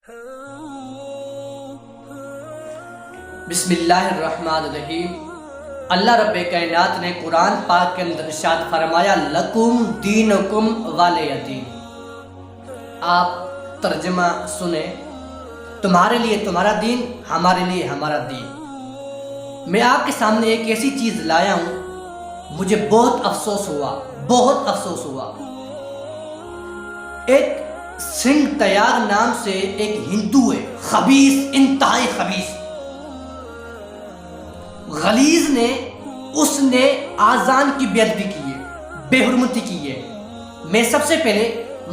بسم اللہ الرحمن الرحیم۔ اللہ رب کائنات نے قرآن پاک کے اندر ارشاد فرمایا لکم دینکم ولی دین۔ آپ ترجمہ سنیں، تمہارے لیے تمہارا دین، ہمارے لیے ہمارا دین۔ میں آپ کے سامنے ایک ایسی چیز لایا ہوں، مجھے بہت افسوس ہوا۔ ایک سنگھ تیاگ نام سے ایک ہندو ہے، خبیث، انتہائی خبیث، غلیظ نے اس نے آذان کی بے ادبی کی ہے، بے حرمتی کی ہے۔ میں سب سے پہلے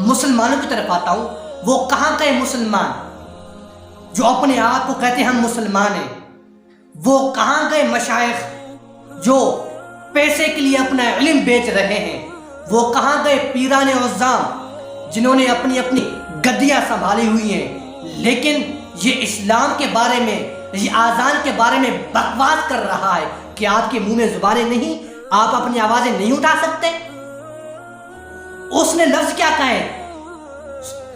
مسلمانوں کی طرف آتا ہوں۔ وہ کہاں کا مسلمان جو اپنے آپ کو کہتے ہیں ہم مسلمان ہیں؟ وہ کہاں گئے مشائخ جو پیسے کے لیے اپنا علم بیچ رہے ہیں؟ وہ کہاں گئے پیران عظام جنہوں نے اپنی گدیاں سنبھالی ہوئی ہیں، لیکن یہ اسلام کے بارے میں، یہ آذان کے بارے میں بکواس کر رہا ہے کہ آپ کے منہ میں زبانیں نہیں، آپ اپنی آوازیں نہیں اٹھا سکتے؟ اس نے لفظ کیا کہے؟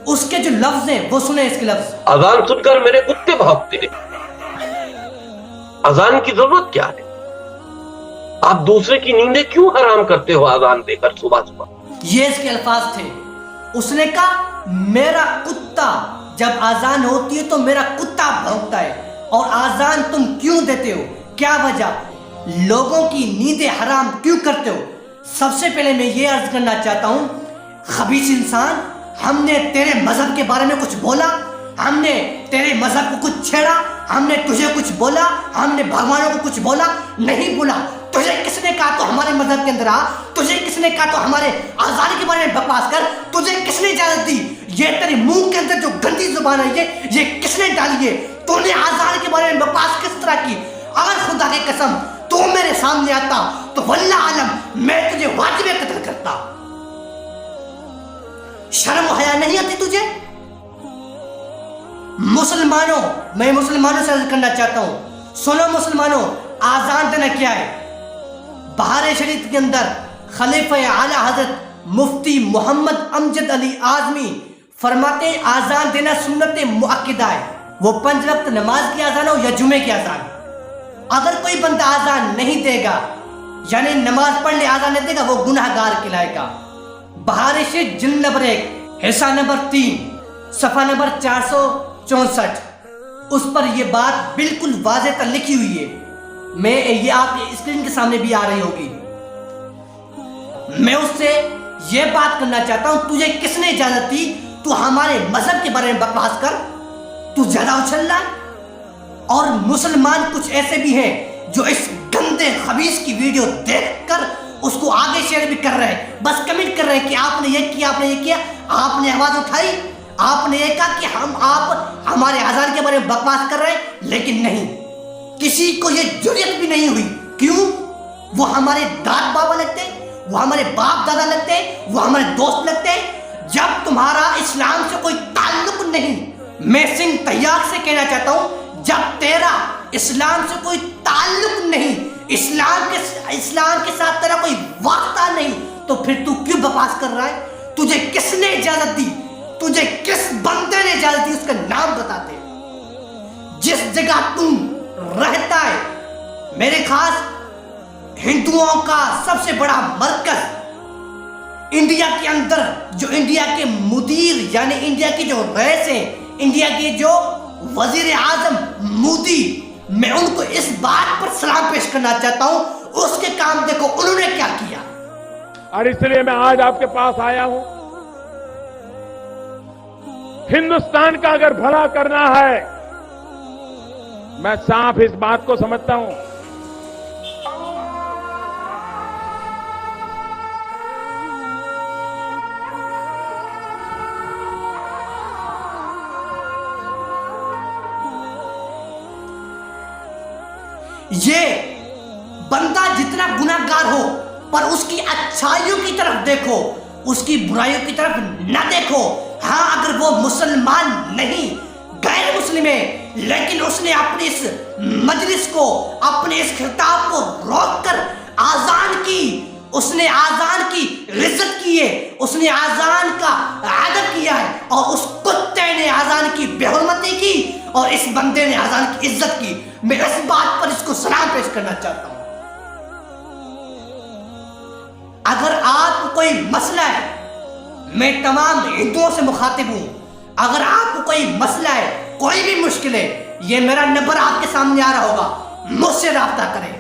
اس کے جو لفظ ہیں وہ سنیں، اس کے لفظ: اذان سن کر میرے کتے بھاگتے ہیں۔ اذان کی ضرورت کیا ہے؟ آپ دوسرے کی نیندیں کیوں حرام کرتے ہو اذان دے کر صبح صبح؟ یہ اس کے الفاظ تھے۔ اس نے کہا میرا کتا، جب آذان ہوتی ہے تو میرا کتا بھونکتا ہے، اور آذان تم کیوں دیتے ہو؟ کیا وجہ؟ لوگوں کی نیندیں حرام کیوں کرتے ہو؟ سب سے پہلے میں یہ عرض کرنا چاہتا ہوں، خبیث انسان، ہم نے تیرے مذہب کے بارے میں کچھ بولا؟ ہم نے تیرے مذہب کو کچھ چھیڑا؟ ہم نے تجھے کچھ بولا؟ ہم نے بھگوانوں کو کچھ بولا؟ نہیں بولا۔ تجھے کس نے کہا تو ہمارے مذہب کے اندر آ؟ تجھے کس نے کہا تو ہمارے آزادی کے بارے میں بکواس کر؟ تجھے کس نے اجازت دی؟ یہ تیرے منہ کے اندر جو گندی زبان ہے یہ کس نے ڈالی ہے؟ تو نے آزادی کے بارے میں بکواس کس طرح کی؟ اگر خدا کی قسم تو میرے سامنے آتا تو واللہ عالم میں تجھے واجب قتل کرتا۔ شرم و حیا نہیں آتی تجھے؟ مسلمانوں، میں مسلمانوں سے عرض کرنا چاہتا ہوں، سنو مسلمانوں، آذان دینا کیا ہے؟ بہار شریف کے اندر خلیفہ اعلی حضرت مفتی محمد امجد علی اعظمی فرماتے ہیں آذان دینا سنت مؤکدہ ہے، وہ 5 وقت نماز کی آذان ہو یا جمعے کی آذان۔ اگر کوئی بندہ آذان نہیں دے گا، یعنی نماز پڑھ لے آذان نہیں دے گا، وہ گناہ گار کہلائے گا۔ بہار شریف جلد نمبر 1 حصہ نمبر 3 صفحہ نمبر 464، اس پر یہ بات بالکل واضح تر لکھی ہوئی ہے۔ میں یہ آپ کے اسکرین کے سامنے بھی آ رہی ہوگی۔ میں اس سے یہ بات کرنا چاہتا ہوں، تجھے کس نے اجازت دی تو ہمارے مذہب کے بارے میں بکواس کر؟ تو زیادہ اچھل رہا ہے۔ اور مسلمان کچھ ایسے بھی ہیں جو اس گندے خبیث کی ویڈیو دیکھ کر اس کو آگے شیئر بھی کر رہے ہیں، بس کمنٹ کر رہے ہیں کہ آپ نے یہ کیا، آپ نے یہ کیا، آپ نے آواز اٹھائی، آپ نے یہ کہا کہ آپ ہمارے آزادی کے بارے میں بکواس کر رہے ہیں، لیکن نہیں، کسی کو یہ جرئت بھی نہیں ہوئی۔ کیوں؟ وہ ہمارے داد بابا لگتے ہیں، وہ ہمارے باپ دادا لگتے ہیں، وہ ہمارے دوست لگتے ہیں۔ جب تمہارا اسلام سے کوئی تعلق نہیں، میں سنگھ تیاگ سے کہنا چاہتا ہوں، جب تیرا اسلام سے کوئی تعلق نہیں، اسلام کے ساتھ تیرا کوئی واسطہ نہیں، تو پھر تو کیوں بکواس کر رہا ہے؟ تجھے کس نے اجازت دی؟ تجھے کس بندے نے اجازت دی؟ اس کا نام بتا دے۔ جس جگہ تم رہتا ہے، میرے خاص ہندوؤں کا سب سے بڑا مرکز انڈیا کے اندر، جو انڈیا کے مدیر یعنی انڈیا کی جو رئیس ہیں، انڈیا کے جو وزیر اعظم مودی، میں ان کو اس بات پر سلام پیش کرنا چاہتا ہوں، اس کے کام دیکھو انہوں نے کیا کیا۔ اور اس لیے میں آج آپ کے پاس آیا ہوں، ہندوستان کا اگر بھلا کرنا ہے، میں صاف اس بات کو سمجھتا ہوں، یہ بندہ جتنا گناہ گار ہو پر اس کی اچھائیوں کی طرف دیکھو، اس کی برائیوں کی طرف نہ دیکھو۔ ہاں، اگر وہ مسلمان نہیں، غیر مسلم ہے، لیکن اس نے اپنی اس مجلس کو، اپنے اس خطاب کو روک کر آذان کی، اس نے آزان کی عزت کی ہے, اس نے آزان کا ادب کیا ہے, اور اس کتے نے آزان کی بے حرمتی کی اور اس بندے نے آزان کی عزت کی. میں اس بات پر اس کو سلام پیش کرنا چاہتا ہوں. اگر آپ کو کوئی مسئلہ ہے, میں تمام ہندوؤں سے مخاطب ہوں, اگر آپ کو کوئی مسئلہ ہے, کوئی بھی مشکل ہے, یہ میرا نمبر آپ کے سامنے آ رہا ہوگا, مجھ سے رابطہ کریں.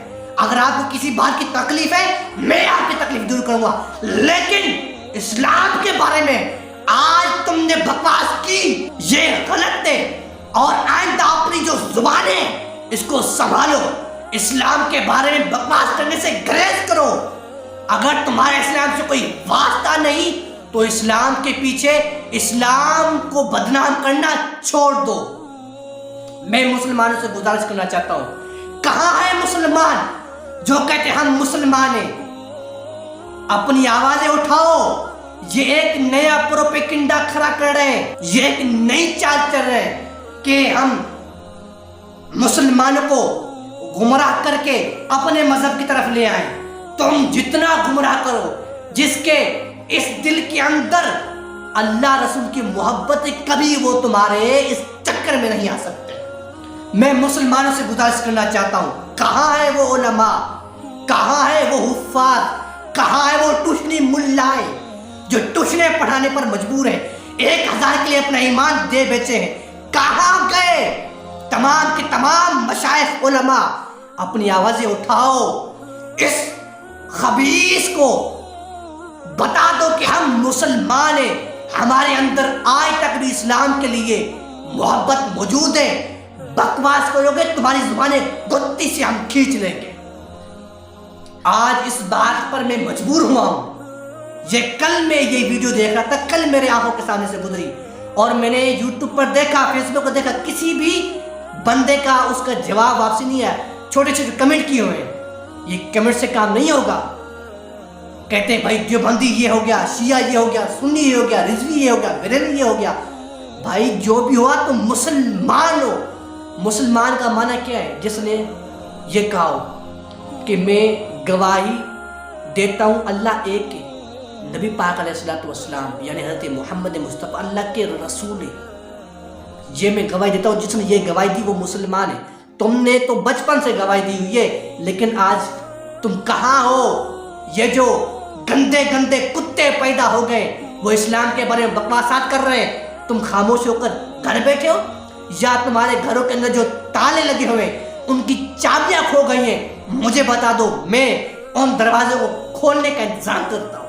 اگر آپ کو کسی بات کی تکلیف ہے, میں آپ کی تکلیف دور کروں گا. لیکن اسلام کے بارے میں آج تم نے بکواس کی, یہ غلط ہے, اور آئندہ اپنی جو زبان ہے اس کو سنبھالو. اسلام کے بارے میں بکواس کرنے سے گریز کرو. اگر تمہارے اسلام سے کوئی واسطہ نہیں تو اسلام کے پیچھے اسلام کو بدنام کرنا چھوڑ دو. میں مسلمانوں سے گزارش کرنا چاہتا ہوں, کہاں ہے مسلمان جو کہتے ہم مسلمان ہیں؟ اپنی آوازیں اٹھاؤ. یہ ایک نیا پروپیگنڈا کھڑا کر رہے ہیں, یہ ایک نئی چال چل رہے ہیں کہ ہم مسلمانوں کو گمراہ کر کے اپنے مذہب کی طرف لے آئیں. تم جتنا گمراہ کرو, جس کے اس دل کے اندر اللہ رسول کی محبت ہے, کبھی وہ تمہارے اس چکر میں نہیں آ سکتے. میں مسلمانوں سے گزارش کرنا چاہتا ہوں, کہاں ہے وہ علماء, کہاں ہے وہ حفاظ, کہاں ہے وہ ٹوشنی ملائے جو ٹوشنے پڑھانے پر مجبور ہیں, 1000 کے لیے اپنا ایمان دے بیچے ہیں؟ کہاں گئے تمام کے تمام مشائخ علماء؟ اپنی آوازیں اٹھاؤ, اس خبیث کو بتا دو کہ ہم مسلمان ہیں, ہمارے اندر آج تک بھی اسلام کے لیے محبت موجود ہے. بکواس کرو گے تمہاری زبانیں گتی سے ہم کھینچ لیں گے. آج اس بات پر میں مجبور ہوا ہوں. کل میں یہ ویڈیو دیکھ رہا تھا, کل میرے آنکھوں کے سامنے سے گزری, اور میں نے یوٹیوب پر دیکھا, فیس بک پر دیکھا, کسی بھی بندے کا اس کا جواب واپسی نہیں آیا. چھوٹے چھوٹے کمنٹ کیے ہوئے ہیں. یہ کمنٹ سے کام نہیں ہوگا. کہتے ہیں بھائی دیوبندی یہ ہو گیا, شیعہ یہ ہو گیا, سنی یہ ہو گیا, رضوی یہ ہو گیا, بریلوی یہ ہو گیا. بھائی جو بھی ہوا تم مسلمان ہو. مسلمان کا معنی کیا ہے؟ جس نے یہ کہا ہو کہ میں گواہی دیتا ہوں اللہ ایک ہے, نبی پاک علیہ الصلوۃ والسلام یعنی حضرت محمد مصطفیٰ اللہ کے رسول ہے, یہ میں گواہی دیتا ہوں. جس نے یہ گواہی دی وہ مسلمان ہے. تم نے تو بچپن سے گواہی دی ہوئی ہے, لیکن آج تم کہاں ہو؟ یہ جو گندے گندے کتے پیدا ہو گئے وہ اسلام کے بارے میں بکواسات کر رہے ہیں, تم خاموش ہو کر گھر بیٹھے ہو, یا تمہارے گھروں کے اندر جو تالے لگے ہوئے ان کی چابیاں کھو گئی ہیں؟ مجھے بتا دو, میں ان دروازے کو کھولنے کا انتظام کرتا ہوں.